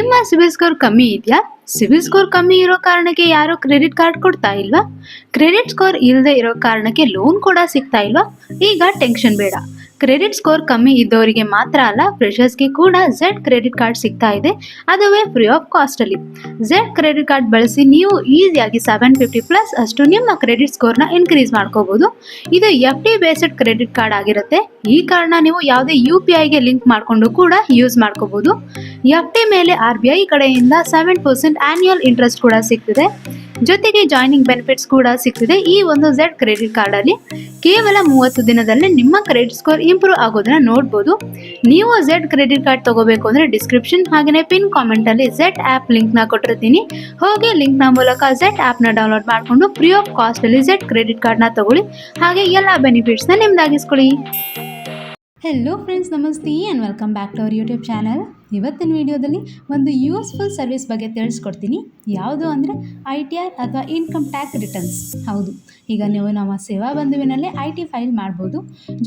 ನಿಮ್ಮ ಸಿಬಿಲ್ ಸ್ಕೋರ್ ಕಮ್ಮಿ ಇದೆಯಾ? ಸಿಬಿಲ್ ಸ್ಕೋರ್ ಕಮ್ಮಿ ಇರೋ ಕಾರಣಕ್ಕೆ ಯಾರು ಕ್ರೆಡಿಟ್ ಕಾರ್ಡ್ ಕೊಡ್ತಾ ಇಲ್ವಾ? ಕ್ರೆಡಿಟ್ ಸ್ಕೋರ್ ಇಲ್ಲದೆ ಇರೋ ಕಾರಣಕ್ಕೆ ಲೋನ್ ಕೂಡ ಸಿಗ್ತಾ ಇಲ್ವಾ? ಈಗ ಟೆನ್ಷನ್ ಬೇಡ. ಕ್ರೆಡಿಟ್ ಸ್ಕೋರ್ ಕಮ್ಮಿ ಇದ್ದವರಿಗೆ ಮಾತ್ರ ಅಲ್ಲ, ಫ್ರೆಷರ್ಸ್ಗೆ ಕೂಡ ಝೆಡ್ ಕ್ರೆಡಿಟ್ ಕಾರ್ಡ್ ಸಿಗ್ತಾ ಇದೆ. ಅದುವೇ ಫ್ರೀ ಆಫ್ ಕಾಸ್ಟ್ ಅಲ್ಲಿ. ಝೆಡ್ ಕ್ರೆಡಿಟ್ ಕಾರ್ಡ್ ಬಳಸಿ ನೀವು ಈಸಿಯಾಗಿ 750+ ಅಷ್ಟು ನಿಮ್ಮ ಕ್ರೆಡಿಟ್ ಸ್ಕೋರ್ನ ಇನ್ಕ್ರೀಸ್ ಮಾಡ್ಕೋಬಹುದು. ಇದು FD ಬೇಸ್ಡ್ ಕ್ರೆಡಿಟ್ ಕಾರ್ಡ್ ಆಗಿರುತ್ತೆ. ಈ ಕಾರ್ಡ್ನ ನೀವು ಯಾವುದೇ UPIಗೆ ಲಿಂಕ್ ಮಾಡಿಕೊಂಡು ಕೂಡ ಯೂಸ್ ಮಾಡ್ಕೋಬಹುದು. FD ಮೇಲೆ RBI ಕಡೆಯಿಂದ 7% ಆನ್ಯುವಲ್ ಇಂಟ್ರೆಸ್ಟ್ ಕೂಡ ಸಿಗ್ತಿದೆ. ಜೊತೆಗೆ ಜಾಯ್ನಿಂಗ್ ಬೆನಿಫಿಟ್ಸ್ ಕೂಡ ಸಿಗ್ತಿದೆ. ಈ ಒಂದು ಝೆಡ್ ಕ್ರೆಡಿಟ್ ಕಾರ್ಡ್ ಅಲ್ಲಿ ಕೇವಲ 30 ದಿನದಲ್ಲೇ ನಿಮ್ಮ ಕ್ರೆಡಿಟ್ ಸ್ಕೋರ್ ಇಂಪ್ರೂವ್ ಆಗೋದನ್ನ ನೋಡ್ಬೋದು. ನೀವು ಝೆಡ್ ಕ್ರೆಡಿಟ್ ಕಾರ್ಡ್ ತಗೋಬೇಕು ಅಂದ್ರೆ ಡಿಸ್ಕ್ರಿಪ್ಷನ್ ಹಾಗೆಯೇ ಪಿನ್ ಕಾಮೆಂಟ್ ಅಲ್ಲಿ ಝೆಡ್ ಆ್ಯಪ್ ಲಿಂಕ್ ನ ಕೊಟ್ಟಿರ್ತೀನಿ. ಹೋಗಿ ಲಿಂಕ್ ನ ಮೂಲಕ ಝೆಡ್ ಆ್ಯಪ್ ನ ಡೌನ್ಲೋಡ್ ಮಾಡಿಕೊಂಡು ಫ್ರೀ ಆಫ್ ಕಾಸ್ಟ್ ಅಲ್ಲಿ ಝೆಡ್ ಕ್ರೆಡಿಟ್ ಕಾರ್ಡ್ ನ ತಗೊಳ್ಳಿ. ಹಾಗೆ ಎಲ್ಲ ಬೆನಿಫಿಟ್ಸ್ ನ ನಿಮ್ದಾಗಿಸ್ಕೊಳ್ಳಿ. Hello friends, namaste and welcome back to our YouTube channel. ಇವತ್ತಿನ ವಿಡಿಯೋದಲ್ಲಿ ಒಂದು ಯೂಸ್ಫುಲ್ ಸರ್ವಿಸ್ ಬಗ್ಗೆ ತಿಳಿಸ್ಕೊಡ್ತೀನಿ. ಯಾವುದು ಅಂದರೆ ITR ಅಥವಾ ಇನ್ಕಮ್ ಟ್ಯಾಕ್ಸ್ ರಿಟರ್ನ್ಸ್. ಹೌದು, ಈಗ ನೀವು ನಮ್ಮ ಸೇವಾ ಬಂಧುವಿನಲ್ಲೇ IT ಫೈಲ್ ಮಾಡ್ಬೋದು.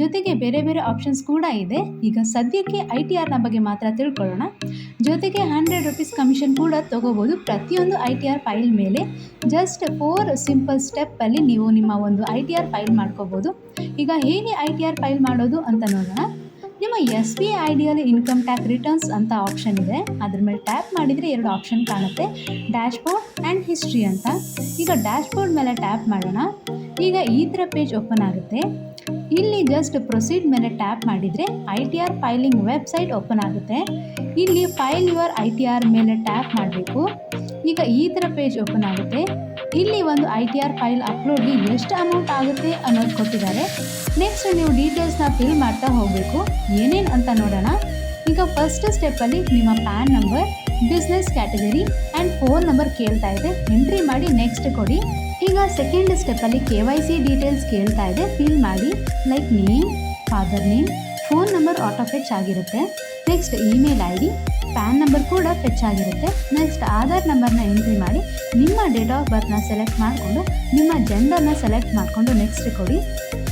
ಜೊತೆಗೆ ಬೇರೆ ಬೇರೆ ಆಪ್ಷನ್ಸ್ ಕೂಡ ಇದೆ. ಈಗ ಸದ್ಯಕ್ಕೆ ITRನ ಬಗ್ಗೆ ಮಾತ್ರ ತಿಳ್ಕೊಳ್ಳೋಣ. ಜೊತೆಗೆ 100 ರೂಪೀಸ್ ಕಮಿಷನ್ ಕೂಡ ತೊಗೋಬೋದು ಪ್ರತಿಯೊಂದು ITR ಫೈಲ್ ಮೇಲೆ. ಜಸ್ಟ್ 4 ಸಿಂಪಲ್ ಸ್ಟೆಪ್ಪಲ್ಲಿ ನೀವು ನಿಮ್ಮ ಒಂದು ITR ಫೈಲ್ ಮಾಡ್ಕೋಬೋದು. ಈಗ ಹೇಗೆ ITR ಫೈಲ್ ಮಾಡೋದು ಅಂತ ನೋಡೋಣ. ನಿಮ್ಮ SBI ಐಡಿಯಲ್ಲಿ ಇನ್ಕಮ್ ಟ್ಯಾಕ್ಸ್ ರಿಟರ್ನ್ಸ್ ಅಂತ ಆಪ್ಷನ್ ಇದೆ. ಅದ್ರ ಮೇಲೆ ಟ್ಯಾಪ್ ಮಾಡಿದರೆ 2 ಆಪ್ಷನ್ ಕಾಣುತ್ತೆ, ಡ್ಯಾಶ್ಬೋರ್ಡ್ ಆ್ಯಂಡ್ ಹಿಸ್ಟ್ರಿ ಅಂತ. ಈಗ ಡ್ಯಾಶ್ಬೋರ್ಡ್ ಮೇಲೆ ಟ್ಯಾಪ್ ಮಾಡೋಣ. ಈಗ ಈ ಥರ ಪೇಜ್ ಓಪನ್ ಆಗುತ್ತೆ. ಇಲ್ಲಿ ಜಸ್ಟ್ ಪ್ರೊಸೀಡ್ ಮೇಲೆ ಟ್ಯಾಪ್ ಮಾಡಿದರೆ ITR ಫೈಲಿಂಗ್ ವೆಬ್ಸೈಟ್ ಓಪನ್ ಆಗುತ್ತೆ. ಇಲ್ಲಿ ಫೈಲ್ ಯುವರ್ ITR ಮೇಲೆ ಟ್ಯಾಪ್ ಮಾಡಬೇಕು. ಈಗ ಈ ಥರ ಪೇಜ್ ಓಪನ್ ಆಗುತ್ತೆ. ಇಲ್ಲಿ ಒಂದು ITR ಫೈಲ್ ಅಪ್ಲೋಡ್ಗೆ ಎಷ್ಟು ಅಮೌಂಟ್ ಆಗುತ್ತೆ ಅನ್ನೋದು ಕೊಟ್ಟಿದ್ದಾರೆ. ನೆಕ್ಸ್ಟ್ ನೀವು ಡೀಟೇಲ್ಸ್ನ ಫಿಲ್ ಮಾಡ್ತಾ ಹೋಗಬೇಕು. ಏನೇನು ಅಂತ ನೋಡೋಣ. ಈಗ ಫಸ್ಟ್ ಸ್ಟೆಪ್ಪಲ್ಲಿ ನಿಮ್ಮ PAN number, business category and phone number ಕೇಳ್ತಾ ಇದೆ. ಎಂಟ್ರಿ ಮಾಡಿ ನೆಕ್ಸ್ಟ್ ಕೊಡಿ. ಈಗ ಸೆಕೆಂಡ್ ಸ್ಟೆಪ್ಪಲ್ಲಿ KYC ಡೀಟೇಲ್ಸ್ ಕೇಳ್ತಾ ಇದೆ. ಫಿಲ್ ಮಾಡಿ. Like name, father name, phone number auto fetch ಆಗಿರುತ್ತೆ. Next email ID, PAN number ಕೂಡ ಫೆಚ್ ಆಗಿರುತ್ತೆ. ನೆಕ್ಸ್ಟ್ ಆಧಾರ್ ನಂಬರ್ನ ಎಂಟ್ರಿ ಮಾಡಿ ನಿಮ್ಮ ಡೇಟ್ ಆಫ್ ಬರ್ತ್ನ ಸೆಲೆಕ್ಟ್ ಮಾಡಿಕೊಂಡು ನಿಮ್ಮ ಜೆಂಡರ್ನ ಸೆಲೆಕ್ಟ್ ಮಾಡಿಕೊಂಡು ನೆಕ್ಸ್ಟ್ ಕೊಡಿ.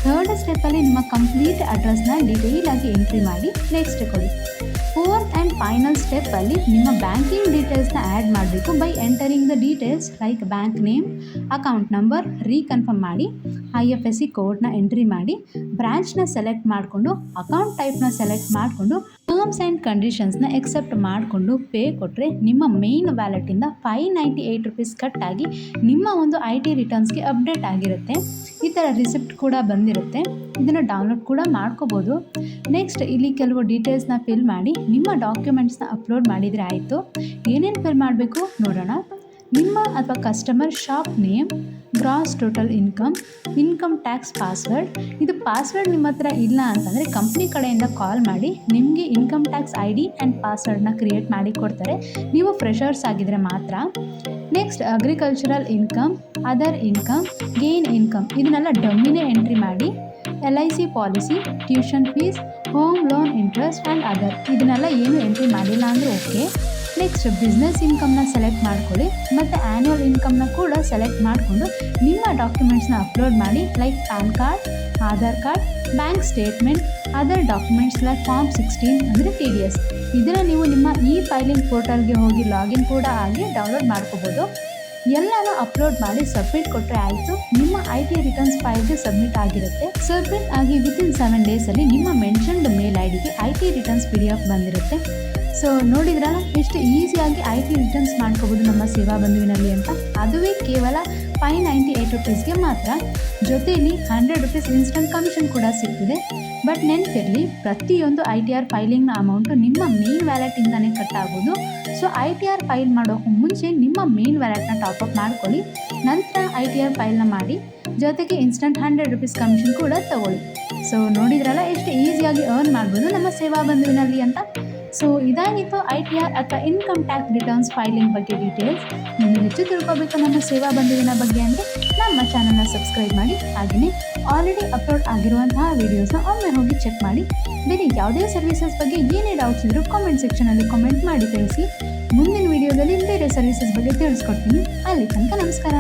ಥರ್ಡ್ ಸ್ಟೆಪ್ಪಲ್ಲಿ ನಿಮ್ಮ ಕಂಪ್ಲೀಟ್ ಅಡ್ರೆಸ್ನ ಡೀಟೇಲ್ ಆಗಿ ಎಂಟ್ರಿ ಮಾಡಿ ನೆಕ್ಸ್ಟ್ ಕೊಡಿ. ಫೋರ್ತ್ ಆ್ಯಂಡ್ ಫೈನಲ್ ಸ್ಟೆಪ್ಪಲ್ಲಿ ನಿಮ್ಮ ಬ್ಯಾಂಕಿಂಗ್ ಡೀಟೇಲ್ಸ್ನ ಆ್ಯಡ್ ಮಾಡಬೇಕು by entering the details like bank name, account number reconfirm ಮಾಡಿ, IFSC ಕೋಡ್ನ ಎಂಟ್ರಿ ಮಾಡಿ, ಬ್ರಾಂಚ್ನ ಸೆಲೆಕ್ಟ್ ಮಾಡಿಕೊಂಡು ಅಕೌಂಟ್ ಟೈಪ್ನ ಸೆಲೆಕ್ಟ್ ಮಾಡಿಕೊಂಡು ಟರ್ಮ್ಸ್ ಆ್ಯಂಡ್ ಕಂಡೀಷನ್ಸ್ನ ಎಕ್ಸೆಪ್ಟ್ ಮಾಡಿಕೊಂಡು ಪೇ ಕೊಟ್ಟರೆ ನಿಮ್ಮ ಮೇನ್ ವ್ಯಾಲೆಟಿಂದ 598 ರೂಪೀಸ್ ಕಟ್ಟಾಗಿ ನಿಮ್ಮ ಒಂದು IT ರಿಟರ್ನ್ಸ್ಗೆ ಅಪ್ಡೇಟ್ ಆಗಿರುತ್ತೆ. ಈ ಥರ ರಿಸಿಪ್ಟ್ ಕೂಡ ಬಂದಿರುತ್ತೆ. ಇದನ್ನು ಡೌನ್ಲೋಡ್ ಕೂಡ ಮಾಡ್ಕೋಬೋದು. ನೆಕ್ಸ್ಟ್ ಇಲ್ಲಿ ಕೆಲವು ಡೀಟೇಲ್ಸ್ನ ಫಿಲ್ ಮಾಡಿ ನಿಮ್ಮ ಡಾಕ್ಯುಮೆಂಟ್ಸ್ನ ಅಪ್ಲೋಡ್ ಮಾಡಿದರೆ ಆಯಿತು. ಏನೇನು ಫಿಲ್ ಮಾಡಬೇಕು ನೋಡೋಣ. ನಿಮ್ಮ ಅಥವಾ customer shop name, gross total income, income tax password. ಇದು ಪಾಸ್ವರ್ಡ್ ನಿಮ್ಮ ಹತ್ರ ಇಲ್ಲ ಅಂತಂದರೆ ಕಂಪ್ನಿ ಕಡೆಯಿಂದ ಕಾಲ್ ಮಾಡಿ ನಿಮಗೆ ಇನ್ಕಮ್ ಟ್ಯಾಕ್ಸ್ ID ಆ್ಯಂಡ್ ಪಾಸ್ವರ್ಡ್ನ ಕ್ರಿಯೇಟ್ ಮಾಡಿ ಕೊಡ್ತಾರೆ, ನೀವು ಫ್ರೆಷರ್ಸ್ ಆಗಿದ್ದರೆ ಮಾತ್ರ. Next agricultural income, other income, gain income ಇದನ್ನೆಲ್ಲ ಡಮ್ಮಿನೇ ಎಂಟ್ರಿ ಮಾಡಿ. LIC policy, tuition fees, home loan interest and other ಇದನ್ನೆಲ್ಲ ಏನು ಎಂಟ್ರಿ ಮಾಡಿಲ್ಲ ಅಂದರೆ ಓಕೆ. ನೆಕ್ಸ್ಟ್ ಬಿಸ್ನೆಸ್ ಇನ್ಕಮ್ನ ಸೆಲೆಕ್ಟ್ ಮಾಡ್ಕೊಳ್ಳಿ ಮತ್ತು ಆ್ಯನ್ಯುವಲ್ ಇನ್ಕಮ್ನ ಕೂಡ ಸೆಲೆಕ್ಟ್ ಮಾಡಿಕೊಂಡು ನಿಮ್ಮ ಡಾಕ್ಯುಮೆಂಟ್ಸ್ನ ಅಪ್ಲೋಡ್ ಮಾಡಿ. Like PAN card, Aadhaar card, bank statement, other documents like form 16 ಅಂದರೆ TDS. ಇದನ್ನು ನೀವು ನಿಮ್ಮ ಫೈಲಿಂಗ್ ಪೋರ್ಟಲ್ಗೆ ಹೋಗಿ ಲಾಗಿನ್ ಕೂಡ ಆಗಿ ಡೌನ್ಲೋಡ್ ಮಾಡ್ಕೋಬೋದು. ಎಲ್ಲನೂ ಅಪ್ಲೋಡ್ ಮಾಡಿ ಸಬ್ಮಿಟ್ ಕೊಟ್ಟರೆ ಆಯಿತು. ನಿಮ್ಮ IT ರಿಟರ್ನ್ಸ್ ಫೈಲ್ಗೆ ಸಬ್ಮಿಟ್ ಆಗಿರುತ್ತೆ. ಸಬ್ಮಿಟ್ ಆಗಿ ವಿತಿನ್ 7 ಡೇಸಲ್ಲಿ ನಿಮ್ಮ ಮೆನ್ಷನ್ಡ್ ಮೇಲ್ IDಗೆ IT ರಿಟರ್ನ್ಸ್ PDF ಬಂದಿರುತ್ತೆ. ಸೊ ನೋಡಿದ್ರಲ್ಲ ಎಷ್ಟು ಈಸಿಯಾಗಿ IT ರಿಟರ್ನ್ಸ್ ಮಾಡ್ಕೋಬೋದು ನಮ್ಮ ಸೇವಾ ಬಂಧುವಿನಲ್ಲಿ ಅಂತ. ಅದುವೇ ಕೇವಲ 598 ರೂಪೀಸ್ಗೆ ಮಾತ್ರ. ಜೊತೆಯಲ್ಲಿ 100 ರೂಪೀಸ್ ಇನ್ಸ್ಟೆಂಟ್ ಕಮಿಷನ್ ಕೂಡ ಸಿಗ್ತಿದೆ. ಬಟ್ ನೆನಪಿರಲಿ, ಪ್ರತಿಯೊಂದು ITR ಫೈಲಿಂಗ್ನ ಅಮೌಂಟು ನಿಮ್ಮ ಮೇನ್ ವ್ಯಾಲೆಟಿಂದನೇ ಕಟ್ ಆಗೋದು. ಸೊ ITR ಫೈಲ್ ಮಾಡೋಕ್ಕೂ ಮುಂಚೆ ನಿಮ್ಮ ಮೇನ್ ವ್ಯಾಲೆಟ್ನ ಟಾಪಪ್ ಮಾಡ್ಕೊಳ್ಳಿ. ನಂತರ ITR ಫೈಲ್ನ ಮಾಡಿ. ಜೊತೆಗೆ ಇನ್ಸ್ಟೆಂಟ್ 100 ರೂಪೀಸ್ ಕಮಿಷನ್ ಕೂಡ ತಗೊಳ್ಳಿ. ಸೊ ನೋಡಿದ್ರಲ್ಲ ಎಷ್ಟು ಈಸಿಯಾಗಿ ಅರ್ನ್ ಮಾಡ್ಬೋದು ನಮ್ಮ ಸೇವಾ ಬಂಧುವಿನಲ್ಲಿ ಅಂತ. ಸೊ ಇದಾಗಿತ್ತು ITR ಅಥವಾ ಇನ್ಕಮ್ ಟ್ಯಾಕ್ಸ್ ರಿಟರ್ನ್ಸ್ ಫೈಲಿಂಗ್ ಬಗ್ಗೆ ಡೀಟೇಲ್ಸ್. ನಿಮಗೆ ಹೆಚ್ಚು ತಿಳ್ಕೊಬೇಕು ನಮ್ಮ ಸೇವಾ ಬಂಧುವಿನ ಬಗ್ಗೆ ಅಂದರೆ ನಮ್ಮ ಚಾನಲ್ನ ಸಬ್ಸ್ಕ್ರೈಬ್ ಮಾಡಿ. ಹಾಗೆಯೇ ಆಲ್ರೆಡಿ ಅಪ್ಲೋಡ್ ಆಗಿರುವಂತಹ ವೀಡಿಯೋಸ್ನ ಒಮ್ಮೆ ಹೋಗಿ ಚೆಕ್ ಮಾಡಿ. ಬೇರೆ ಯಾವುದೇ ಸರ್ವಿಸಸ್ ಬಗ್ಗೆ ಏನೇ ಡೌಟ್ಸ್ ಇದ್ದರೂ ಕಾಮೆಂಟ್ ಸೆಕ್ಷನಲ್ಲಿ ಕಾಮೆಂಟ್ ಮಾಡಿ ತಿಳಿಸಿ. ಮುಂದಿನ ವೀಡಿಯೋದಲ್ಲಿ ಬೇರೆ ಸರ್ವಿಸಸ್ ಬಗ್ಗೆ ತಿಳಿಸ್ಕೊಡ್ತೀನಿ. ಅಲ್ಲಿ ತನಕ ನಮಸ್ಕಾರ.